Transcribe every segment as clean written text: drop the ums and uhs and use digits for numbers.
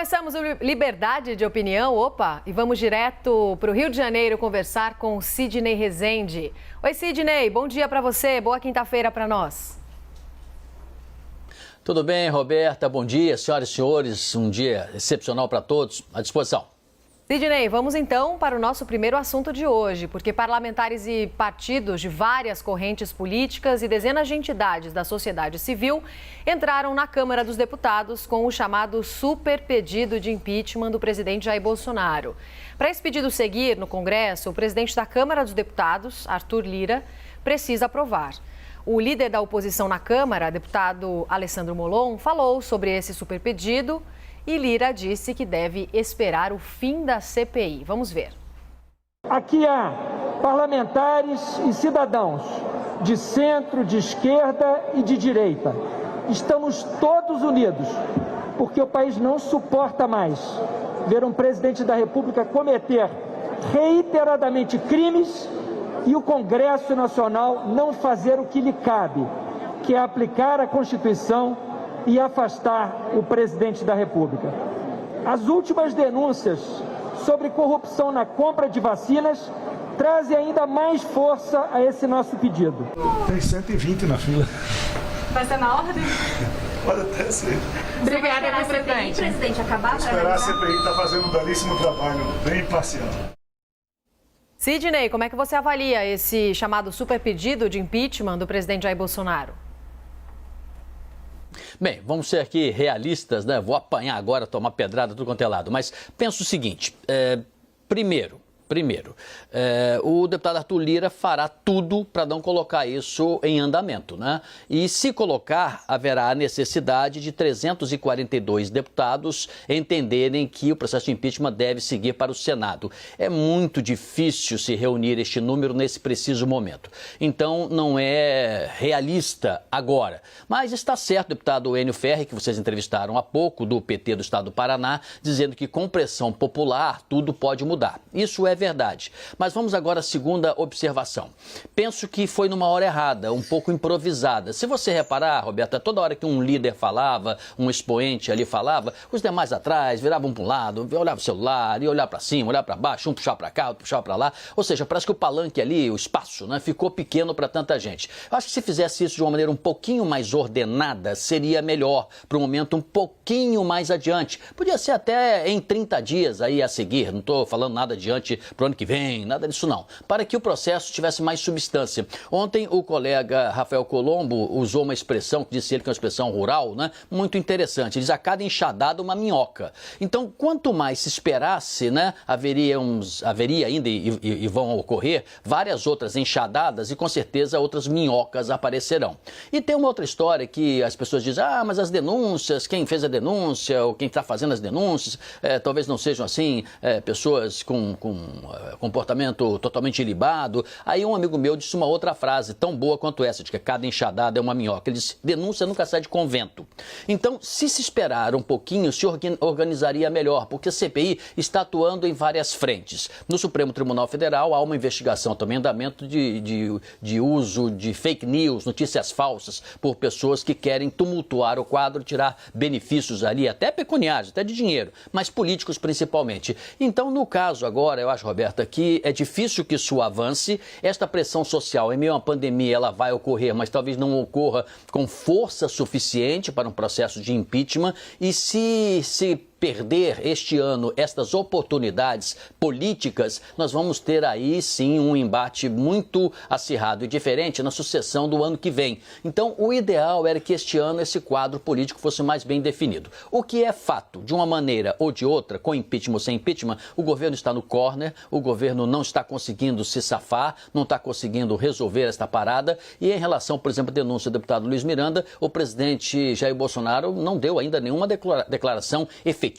Começamos o Liberdade de Opinião, e vamos direto para o Rio de Janeiro conversar com o Sidney Rezende. Oi, Sidney, bom dia para você, boa quinta-feira para nós. Tudo bem, Roberta, bom dia, senhoras e senhores, um dia excepcional para todos, à disposição. Sidney, vamos então para o nosso primeiro assunto de hoje, porque parlamentares e partidos de várias correntes políticas e dezenas de entidades da sociedade civil entraram na Câmara dos Deputados com o chamado super pedido de impeachment do presidente Jair Bolsonaro. Para esse pedido seguir no Congresso, o presidente da Câmara dos Deputados, Arthur Lira, precisa aprovar. O líder da oposição na Câmara, deputado Alessandro Molon, falou sobre esse super pedido. E Lira disse que deve esperar o fim da CPI. Vamos ver. Aqui há parlamentares e cidadãos de centro, de esquerda e de direita. Estamos todos unidos, porque o país não suporta mais ver um presidente da República cometer reiteradamente crimes e o Congresso Nacional não fazer o que lhe cabe, que é aplicar a Constituição e afastar o presidente da República. As últimas denúncias sobre corrupção na compra de vacinas trazem ainda mais força a esse nosso pedido. Tem 120 na fila. Vai ser na ordem? Pode até ser. Obrigada, presidente. Presidente, acabar para esperar a CPI está fazendo um belíssimo trabalho, bem imparcial. Sidney, como é que você avalia esse chamado super pedido de impeachment do presidente Jair Bolsonaro? Bem, vamos ser aqui realistas, né? Vou apanhar agora, tomar pedrada, tudo quanto é lado. Mas penso o seguinte, primeiro, o deputado Arthur Lira fará tudo para não colocar isso em andamento, né? E se colocar, haverá a necessidade de 342 deputados entenderem que o processo de impeachment deve seguir para o Senado. É muito difícil se reunir este número nesse preciso momento. Então, não é realista agora. Mas está certo o deputado Enio Ferri, que vocês entrevistaram há pouco, do PT do Estado do Paraná, dizendo que com pressão popular tudo pode mudar. Isso é verdade. Mas vamos agora à segunda observação. Penso que foi numa hora errada, um pouco improvisada. Se você reparar, Roberta, toda hora que um líder falava, um expoente ali falava, os demais atrás viravam para um lado, olhavam o celular, ia olhar para cima, olhar para baixo, um puxava para cá, outro puxava para lá. Ou seja, parece que o palanque ali, o espaço, né, ficou pequeno para tanta gente. Eu acho que se fizesse isso de uma maneira um pouquinho mais ordenada, seria melhor, para um momento um pouquinho mais adiante. Podia ser até em 30 dias aí a seguir, não estou falando nada adiante para o ano que vem, nada disso não, para que o processo tivesse mais substância. Ontem o colega Rafael Colombo usou uma expressão, que disse ele que é uma expressão rural, né, muito interessante, ele diz a cada enxadada uma minhoca. Então, quanto mais se esperasse, né, haveria ainda e vão ocorrer várias outras enxadadas e com certeza outras minhocas aparecerão. E tem uma outra história que as pessoas dizem, mas as denúncias, quem fez a denúncia ou quem está fazendo as denúncias, talvez não sejam assim, pessoas com comportamento totalmente ilibado. Aí um amigo meu disse uma outra frase tão boa quanto essa, de que cada enxadada é uma minhoca. Ele disse, denúncia nunca sai de convento. Então, se esperar um pouquinho, se organizaria melhor, porque a CPI está atuando em várias frentes. No Supremo Tribunal Federal há uma investigação, também andamento de uso de fake news, notícias falsas, por pessoas que querem tumultuar o quadro, tirar benefícios ali, até pecuniários, até de dinheiro, mas políticos principalmente. Então, no caso agora, eu acho, Roberta, que é difícil que isso avance. Esta pressão social, em meio a uma pandemia, ela vai ocorrer, mas talvez não ocorra com força suficiente para um processo de impeachment. E se perder este ano estas oportunidades políticas, nós vamos ter aí sim um embate muito acirrado e diferente na sucessão do ano que vem. Então, o ideal era que este ano esse quadro político fosse mais bem definido. O que é fato, de uma maneira ou de outra, com impeachment ou sem impeachment, o governo está no corner, o governo não está conseguindo se safar, não está conseguindo resolver esta parada. E em relação, por exemplo, à denúncia do deputado Luiz Miranda, o presidente Jair Bolsonaro não deu ainda nenhuma declaração efetiva,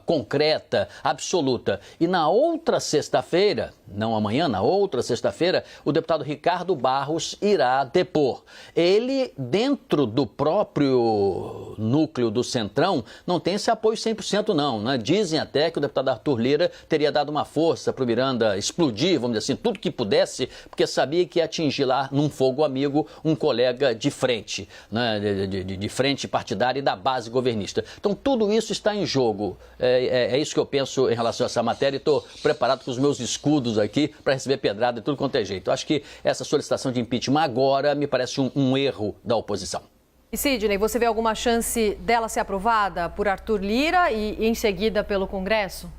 concreta, absoluta. E na outra sexta-feira, não amanhã, na outra sexta-feira, o deputado Ricardo Barros irá depor. Ele, dentro do próprio núcleo do Centrão, não tem esse apoio 100% não, né? Dizem até que o deputado Arthur Lira teria dado uma força para o Miranda explodir, vamos dizer assim, tudo que pudesse, porque sabia que ia atingir lá, num fogo amigo, um colega de frente, né? de frente partidária e da base governista. Então, tudo isso está em jogo. jogo. É isso que eu penso em relação a essa matéria e estou preparado com os meus escudos aqui para receber pedrada de tudo quanto é jeito. Eu acho que essa solicitação de impeachment agora me parece um erro da oposição. E Sidney, você vê alguma chance dela ser aprovada por Arthur Lira e em seguida pelo Congresso?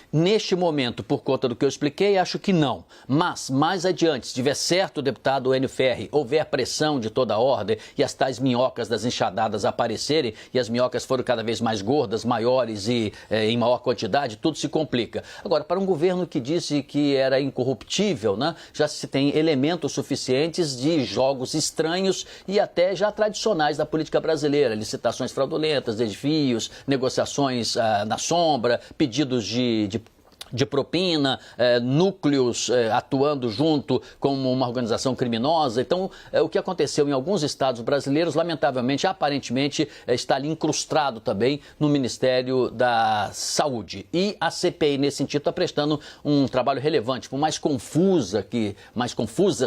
Neste momento, por conta do que eu expliquei, acho que não. Mas, mais adiante, se tiver certo o deputado Enio Ferri, houver pressão de toda a ordem e as tais minhocas das enxadadas aparecerem, e as minhocas foram cada vez mais gordas, maiores e em maior quantidade, tudo se complica. Agora, para um governo que disse que era incorruptível, né, já se tem elementos suficientes de jogos estranhos e até já tradicionais da política brasileira. Licitações fraudulentas, desvios, negociações na sombra, pedidos de propina, núcleos atuando junto como uma organização criminosa. Então, o que aconteceu em alguns estados brasileiros, lamentavelmente, aparentemente, está ali incrustado também no Ministério da Saúde. E a CPI, nesse sentido, está prestando um trabalho relevante, por mais confusas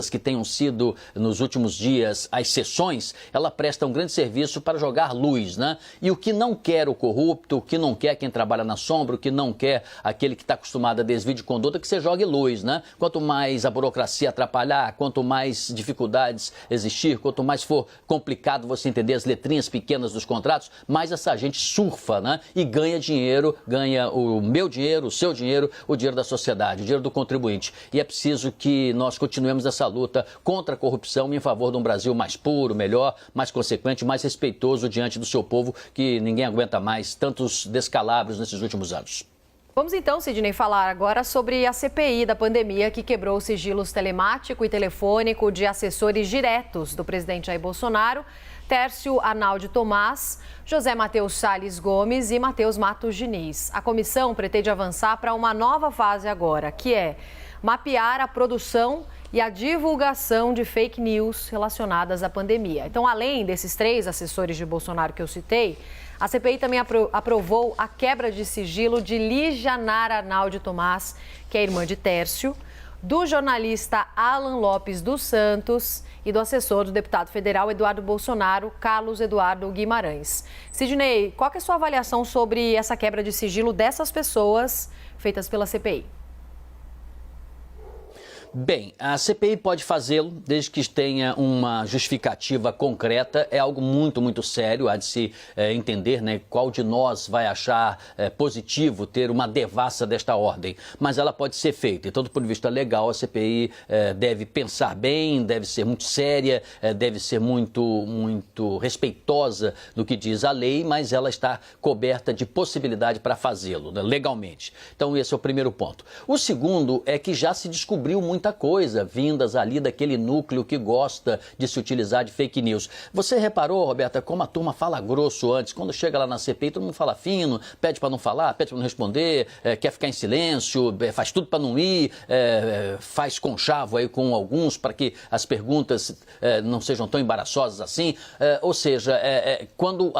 que tenham sido nos últimos dias as sessões, ela presta um grande serviço para jogar luz, né? E o que não quer o corrupto, o que não quer quem trabalha na sombra, o que não quer aquele que está acostumado a desvio de conduta, que você jogue luz, né? Quanto mais a burocracia atrapalhar, quanto mais dificuldades existir, quanto mais for complicado você entender as letrinhas pequenas dos contratos, mais essa gente surfa, né? E ganha dinheiro, ganha o meu dinheiro, o seu dinheiro, o dinheiro da sociedade, o dinheiro do contribuinte. E é preciso que nós continuemos essa luta contra a corrupção e em favor de um Brasil mais puro, melhor, mais consequente, mais respeitoso diante do seu povo, que ninguém aguenta mais tantos descalabros nesses últimos anos. Vamos então, Sidney, falar agora sobre a CPI da pandemia que quebrou os sigilos telemático e telefônico de assessores diretos do presidente Jair Bolsonaro, Tércio Arnaldo Tomás, José Matheus Salles Gomes e Matheus Matos Diniz. A comissão pretende avançar para uma nova fase agora, que é mapear a produção e a divulgação de fake news relacionadas à pandemia. Então, além desses 3 assessores de Bolsonaro que eu citei, a CPI também aprovou a quebra de sigilo de Lígia Nara Arnaldo Tomás, que é irmã de Tércio, do jornalista Alan Lopes dos Santos e do assessor do deputado federal Eduardo Bolsonaro, Carlos Eduardo Guimarães. Sidney, qual que é a sua avaliação sobre essa quebra de sigilo dessas pessoas feitas pela CPI? Bem, a CPI pode fazê-lo desde que tenha uma justificativa concreta. É algo muito, muito sério. Há de se entender, né, qual de nós vai achar positivo ter uma devassa desta ordem. Mas ela pode ser feita. Então, do ponto de vista legal, a CPI deve pensar bem, deve ser muito séria, deve ser muito, muito respeitosa do que diz a lei, mas ela está coberta de possibilidade para fazê-lo, né, legalmente. Então, esse é o primeiro ponto. O segundo é que já se descobriu muita coisa vindas ali daquele núcleo que gosta de se utilizar de fake news. Você reparou, Roberta, como a turma fala grosso antes? Quando chega lá na CPI, todo mundo fala fino, pede para não falar, pede para não responder, quer ficar em silêncio, faz tudo para não ir, faz conchavo aí com alguns para que as perguntas não sejam tão embaraçosas assim. Ou seja, quando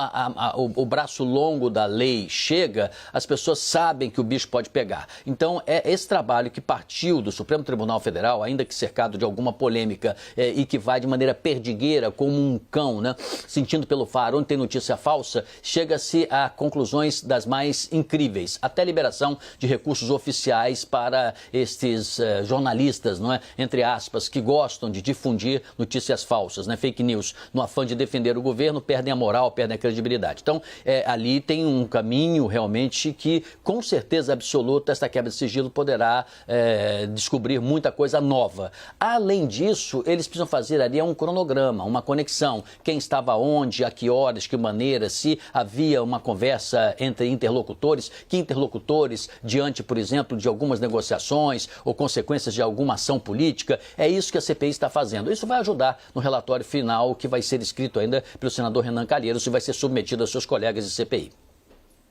o braço longo da lei chega, as pessoas sabem que o bicho pode pegar. Então, é esse trabalho que partiu do Supremo Tribunal Federal, ainda que cercado de alguma polêmica e que vai de maneira perdigueira, como um cão, né, sentindo pelo faro onde tem notícia falsa, chega-se a conclusões das mais incríveis, até liberação de recursos oficiais para estes jornalistas, não é, entre aspas, que gostam de difundir notícias falsas, né, fake news, no afã de defender o governo, perdem a moral, perdem a credibilidade. Então, ali tem um caminho realmente que, com certeza absoluta, esta quebra de sigilo poderá descobrir muita coisa nova. Além disso, eles precisam fazer ali um cronograma, uma conexão. Quem estava onde, a que horas, que maneira, se havia uma conversa entre interlocutores, que interlocutores diante, por exemplo, de algumas negociações ou consequências de alguma ação política. É isso que a CPI está fazendo. Isso vai ajudar no relatório final que vai ser escrito ainda pelo senador Renan Calheiros e vai ser submetido aos seus colegas de CPI.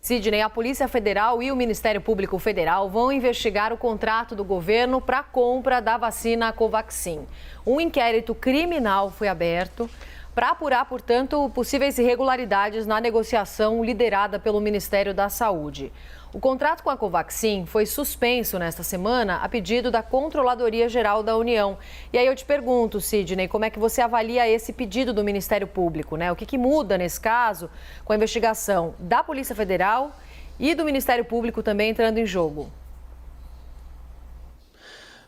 Sidney, a Polícia Federal e o Ministério Público Federal vão investigar o contrato do governo para a compra da vacina Covaxin. Um inquérito criminal foi aberto para apurar, portanto, possíveis irregularidades na negociação liderada pelo Ministério da Saúde. O contrato com a Covaxin foi suspenso nesta semana a pedido da Controladoria Geral da União. E aí eu te pergunto, Sidney, como é que você avalia esse pedido do Ministério Público, né? O que muda nesse caso com a investigação da Polícia Federal e do Ministério Público também entrando em jogo?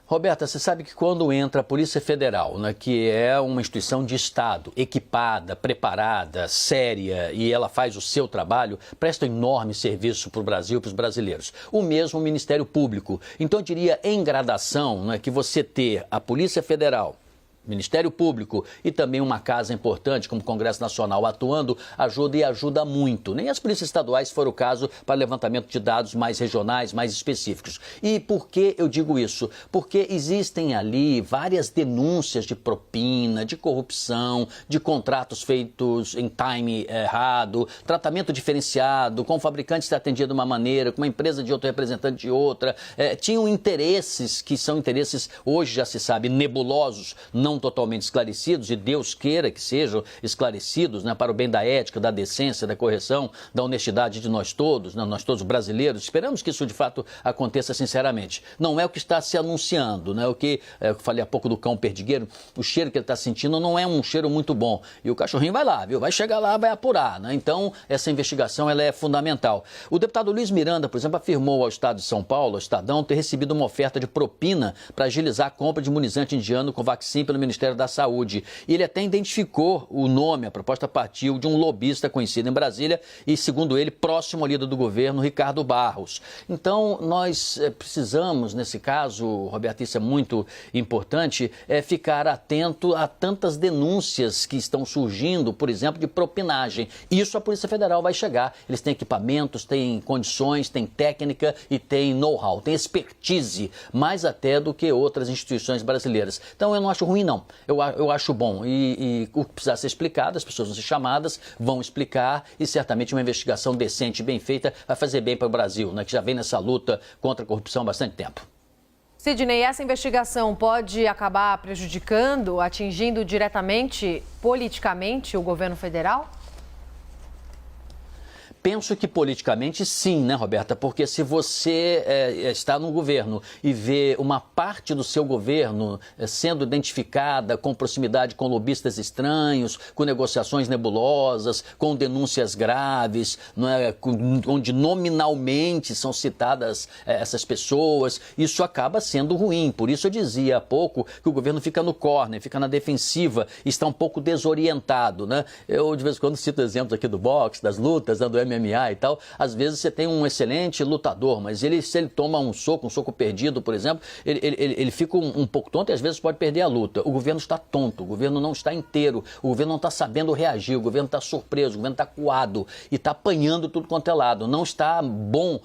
Roberta, você sabe que quando entra a Polícia Federal, né, que é uma instituição de Estado, equipada, preparada, séria, e ela faz o seu trabalho, presta um enorme serviço para o Brasil e para os brasileiros. O mesmo o Ministério Público. Então, eu diria em gradação, né, que você ter a Polícia Federal, Ministério Público e também uma casa importante como o Congresso Nacional atuando, ajuda e ajuda muito. Nem as polícias estaduais foram o caso para levantamento de dados mais regionais, mais específicos. E por que eu digo isso? Porque existem ali várias denúncias de propina, de corrupção, de contratos feitos em time errado, tratamento diferenciado, com o fabricante ser atendido de uma maneira, com uma empresa de outro representante de outra. Tinham interesses que são interesses, hoje já se sabe, nebulosos, não totalmente esclarecidos, e Deus queira que sejam esclarecidos, né, para o bem da ética, da decência, da correção, da honestidade de nós todos, né, nós todos brasileiros. Esperamos que isso de fato aconteça sinceramente. Não é o que está se anunciando, né? O que eu falei há pouco do cão perdigueiro, o cheiro que ele está sentindo não é um cheiro muito bom. E o cachorrinho vai lá, viu? Vai chegar lá, vai apurar, né? Então, essa investigação ela é fundamental. O deputado Luiz Miranda, por exemplo, afirmou ao Estado de São Paulo, ao Estadão, ter recebido uma oferta de propina para agilizar a compra de imunizante indiano Covaxin pelo Ministério da Saúde. E ele até identificou o nome, a proposta partiu de um lobista conhecido em Brasília e, segundo ele, próximo ao líder do governo, Ricardo Barros. Então, nós precisamos, nesse caso, Roberto, isso é muito importante, ficar atento a tantas denúncias que estão surgindo, por exemplo, de propinagem. Isso a Polícia Federal vai chegar. Eles têm equipamentos, têm condições, têm técnica e têm know-how, têm expertise, mais até do que outras instituições brasileiras. Então, eu não acho ruim, não. Eu acho bom. E o que precisar ser explicado, as pessoas vão ser chamadas, vão explicar e certamente uma investigação decente e bem feita vai fazer bem para o Brasil, né, que já vem nessa luta contra a corrupção há bastante tempo. Sidney, essa investigação pode acabar prejudicando, atingindo diretamente, politicamente, o governo federal? Penso que politicamente sim, né, Roberta? Porque se você está no governo e vê uma parte do seu governo sendo identificada com proximidade com lobistas estranhos, com negociações nebulosas, com denúncias graves, não é? Onde nominalmente são citadas essas pessoas, isso acaba sendo ruim. Por isso eu dizia há pouco que o governo fica no corner, fica na defensiva, está um pouco desorientado, né? Eu de vez em quando cito exemplos aqui do boxe, das lutas, do MMA e tal. Às vezes você tem um excelente lutador, mas se ele toma um soco perdido, por exemplo, ele fica um pouco tonto e às vezes pode perder a luta. O governo está tonto, o governo não está inteiro, o governo não está sabendo reagir, o governo está surpreso, o governo está coado e está apanhando tudo quanto é lado. Não está bom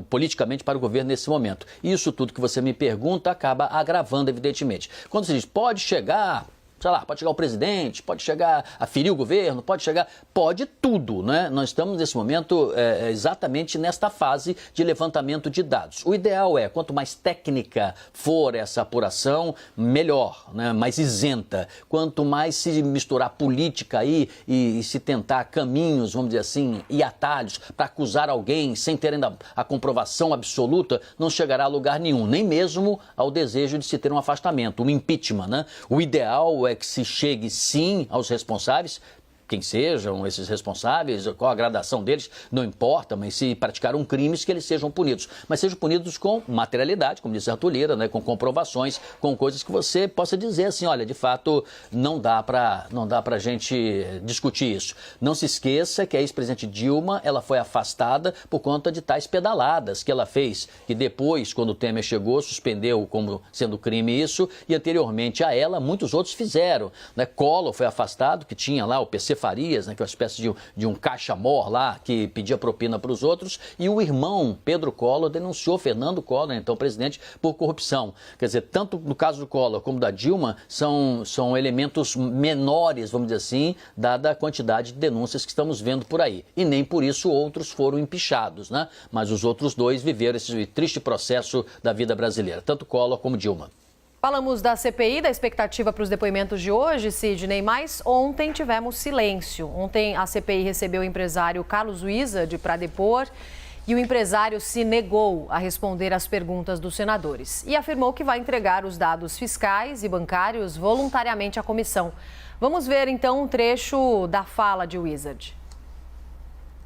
politicamente para o governo nesse momento. Isso tudo que você me pergunta acaba agravando, evidentemente. Quando você diz, pode chegar... sei lá, pode chegar o presidente, pode chegar a ferir o governo, pode tudo, né? Nós estamos nesse momento exatamente nesta fase de levantamento de dados. O ideal é, quanto mais técnica for essa apuração, melhor, né? Mais isenta. Quanto mais se misturar política aí e se tentar caminhos, vamos dizer assim, e atalhos para acusar alguém sem ter ainda a comprovação absoluta, não chegará a lugar nenhum, nem mesmo ao desejo de se ter um afastamento, um impeachment, né? O ideal é que se chegue sim aos responsáveis, quem sejam esses responsáveis, qual a gradação deles, não importa, mas se praticaram crimes, que eles sejam punidos. Mas sejam punidos com materialidade, como disse Arthur Lira, né, com comprovações, com coisas que você possa dizer assim, olha, de fato, não dá pra gente discutir isso. Não se esqueça que a ex-presidente Dilma, ela foi afastada por conta de tais pedaladas que ela fez, que depois, quando o Temer chegou, suspendeu como sendo crime isso, e anteriormente a ela, muitos outros fizeram, né? Collor foi afastado, que tinha lá o PC Farias, né, que é uma espécie de um caixa-mor lá, que pedia propina para os outros, e o irmão Pedro Collor denunciou Fernando Collor, então presidente, por corrupção. Quer dizer, tanto no caso do Collor como da Dilma, são elementos menores, vamos dizer assim, dada a quantidade de denúncias que estamos vendo por aí. E nem por isso outros foram empichados, né? Mas os outros dois viveram esse triste processo da vida brasileira, tanto Collor como Dilma. Falamos da CPI, da expectativa para os depoimentos de hoje, Sidney, mas ontem tivemos silêncio. Ontem a CPI recebeu o empresário Carlos Wizard para depor e o empresário se negou a responder às perguntas dos senadores e afirmou que vai entregar os dados fiscais e bancários voluntariamente à comissão. Vamos ver então um trecho da fala de Wizard.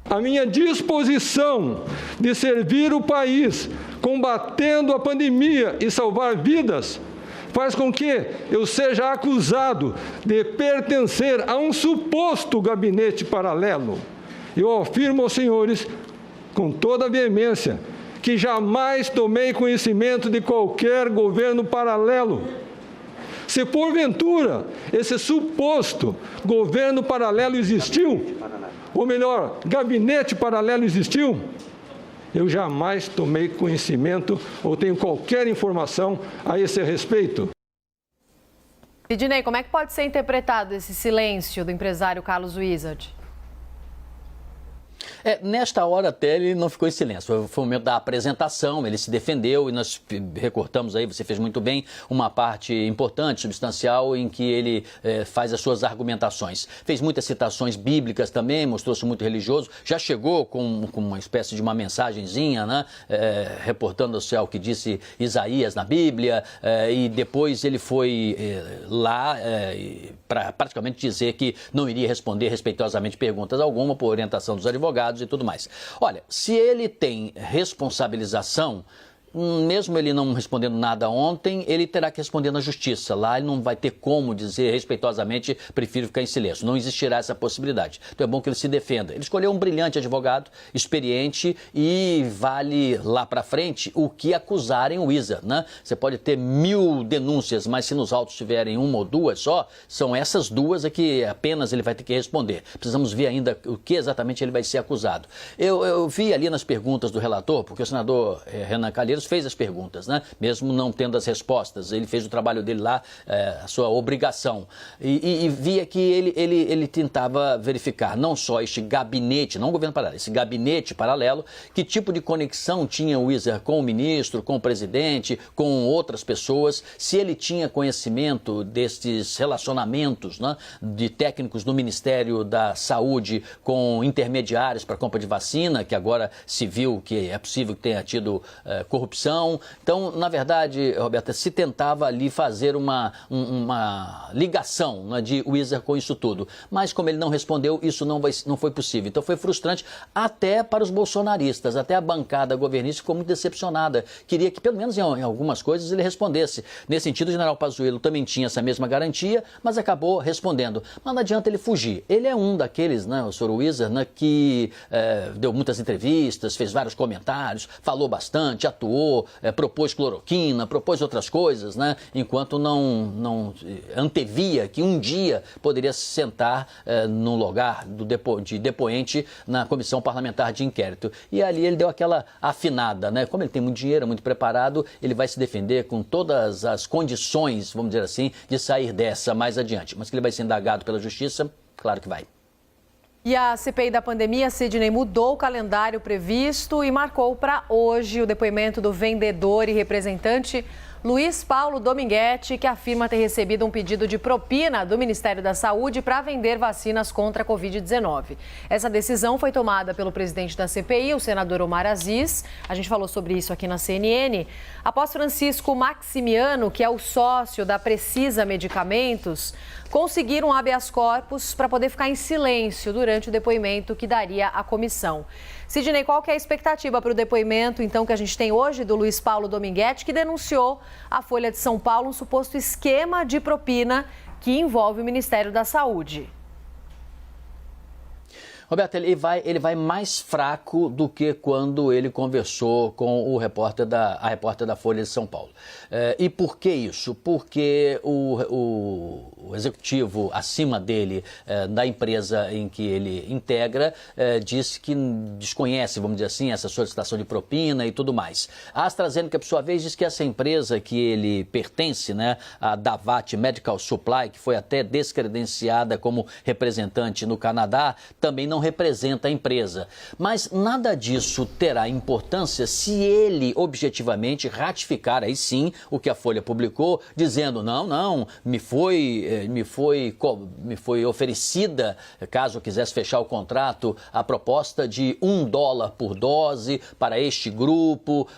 A minha disposição de servir o país, combatendo a pandemia e salvar vidas, faz com que eu seja acusado de pertencer a um suposto gabinete paralelo. Eu afirmo aos senhores, com toda a veemência, que jamais tomei conhecimento de qualquer governo paralelo. Se porventura esse suposto governo paralelo existiu, ou melhor, gabinete paralelo existiu, eu jamais tomei conhecimento ou tenho qualquer informação a esse respeito. Sidney, como é que pode ser interpretado esse silêncio do empresário Carlos Wizard? Nesta hora até ele não ficou em silêncio, foi o momento da apresentação, ele se defendeu e nós recortamos aí, você fez muito bem, uma parte importante, substancial, em que ele faz as suas argumentações. Fez muitas citações bíblicas também, mostrou-se muito religioso, já chegou com uma espécie de uma mensagenzinha, né, reportando-se ao que disse Isaías na Bíblia, e depois ele foi lá para praticamente dizer que não iria responder respeitosamente perguntas alguma por orientação dos advogados e tudo mais. Olha, se ele tem responsabilização, mesmo ele não respondendo nada ontem, ele terá que responder na justiça. Lá ele não vai ter como dizer respeitosamente, prefiro ficar em silêncio. Não existirá essa possibilidade. Então é bom que ele se defenda. Ele escolheu um brilhante advogado, experiente, e vale lá para frente o que acusarem o Wizard, né? Você pode ter 1000 denúncias, mas se nos autos tiverem uma ou duas só, são essas duas a que apenas ele vai ter que responder. Precisamos ver ainda o que exatamente ele vai ser acusado. Eu vi ali nas perguntas do relator, porque o senador Renan Calheiros fez as perguntas, né? Mesmo não tendo as respostas, ele fez o trabalho dele lá, a sua obrigação, e via que ele tentava verificar não só este gabinete, não o governo paralelo, esse gabinete paralelo, que tipo de conexão tinha o Wizard com o ministro, com o presidente, com outras pessoas, se ele tinha conhecimento destes relacionamentos, né, de técnicos do Ministério da Saúde com intermediários para compra de vacina, que agora se viu que é possível que tenha tido corrupção. Então, na verdade, Roberta, se tentava ali fazer uma ligação, né, de Wizard com isso tudo. Mas como ele não respondeu, isso não foi possível. Então foi frustrante até para os bolsonaristas, até a bancada governista ficou muito decepcionada. Queria que, pelo menos em algumas coisas, ele respondesse. Nesse sentido, o general Pazuello também tinha essa mesma garantia, mas acabou respondendo. Mas não adianta ele fugir. Ele é um daqueles, né, o Sr. Wizard, né, que deu muitas entrevistas, fez vários comentários, falou bastante, atuou, propôs cloroquina, propôs outras coisas, né? Enquanto não antevia que um dia poderia se sentar no lugar de depoente na comissão parlamentar de inquérito. E ali ele deu aquela afinada, né? Como ele tem muito dinheiro, muito preparado, ele vai se defender com todas as condições, vamos dizer assim, de sair dessa mais adiante. Mas que ele vai ser indagado pela justiça, claro que vai. E a CPI da pandemia, Sidney, mudou o calendário previsto e marcou para hoje o depoimento do vendedor e representante Luiz Paulo Dominguete, que afirma ter recebido um pedido de propina do Ministério da Saúde para vender vacinas contra a Covid-19. Essa decisão foi tomada pelo presidente da CPI, o senador Omar Aziz. A gente falou sobre isso aqui na CNN. Após Francisco Maximiano, que é o sócio da Precisa Medicamentos, conseguir um habeas corpus para poder ficar em silêncio durante o depoimento que daria à comissão. Sidney, qual que é a expectativa para o depoimento, então, que a gente tem hoje do Luiz Paulo Dominguete, que denunciou à Folha de São Paulo um suposto esquema de propina que envolve o Ministério da Saúde? Roberto, ele vai mais fraco do que quando ele conversou com a repórter da Folha de São Paulo. E por que isso? Porque o executivo acima dele, da empresa em que ele integra, disse que desconhece, vamos dizer assim, essa solicitação de propina e tudo mais. A AstraZeneca, por sua vez, diz que essa empresa que ele pertence, né, a Davat Medical Supply, que foi até descredenciada como representante no Canadá, também não não representa a empresa. Mas nada disso terá importância se ele objetivamente ratificar aí sim o que a Folha publicou, dizendo não, me foi oferecida, caso eu quisesse fechar o contrato, a proposta de $1 por dose para este grupo,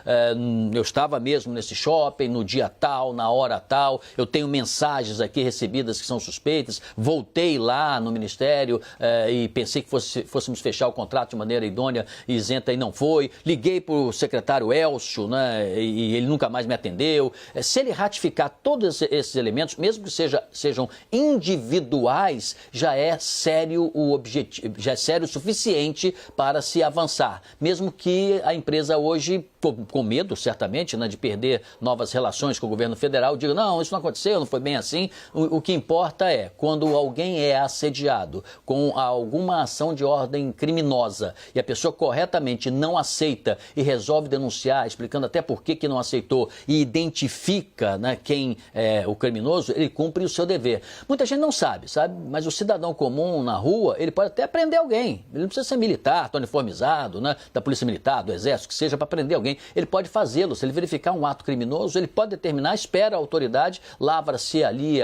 eu estava mesmo nesse shopping, no dia tal, na hora tal, eu tenho mensagens aqui recebidas que são suspeitas, voltei lá no Ministério e pensei que fôssemos fechar o contrato de maneira idônea e isenta e não foi, liguei para o secretário Elcio, né, e ele nunca mais me atendeu. Se ele ratificar todos esses elementos, mesmo que sejam individuais, já é sério o objetivo, já é sério o suficiente para se avançar, mesmo que a empresa hoje, com medo certamente, né, de perder novas relações com o governo federal, diga, não, isso não aconteceu, não foi bem assim. O que importa é, quando alguém é assediado com alguma ação de ordem criminosa e a pessoa corretamente não aceita e resolve denunciar, explicando até por que não aceitou e identifica, né, quem é o criminoso, ele cumpre o seu dever. Muita gente não sabe, mas o cidadão comum na rua, ele pode até prender alguém. Ele não precisa ser militar, tá uniformizado, né, da Polícia Militar, do Exército, que seja para prender alguém. Ele pode fazê-lo. Se ele verificar um ato criminoso, ele pode determinar, espera a autoridade, lavra-se ali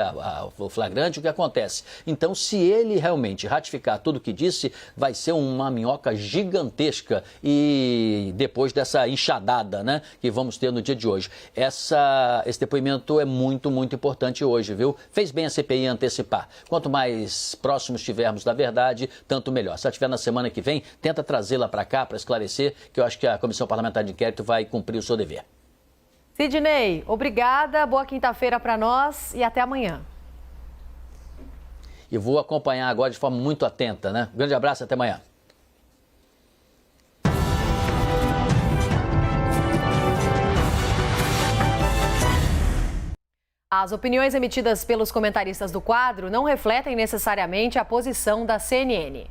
o flagrante, o que acontece. Então, se ele realmente ratificar tudo o que disse, vai ser uma minhoca gigantesca e depois dessa enxadada, né, que vamos ter no dia de hoje. Esse depoimento é muito, muito importante hoje, viu? Fez bem a CPI antecipar. Quanto mais próximos estivermos da verdade, tanto melhor. Se ela estiver na semana que vem, tenta trazê-la para cá para esclarecer, que eu acho que a Comissão Parlamentar de Inquérito vai cumprir o seu dever. Sidney, obrigada, boa quinta-feira para nós e até amanhã. E vou acompanhar agora de forma muito atenta, né? Grande abraço e até amanhã. As opiniões emitidas pelos comentaristas do quadro não refletem necessariamente a posição da CNN.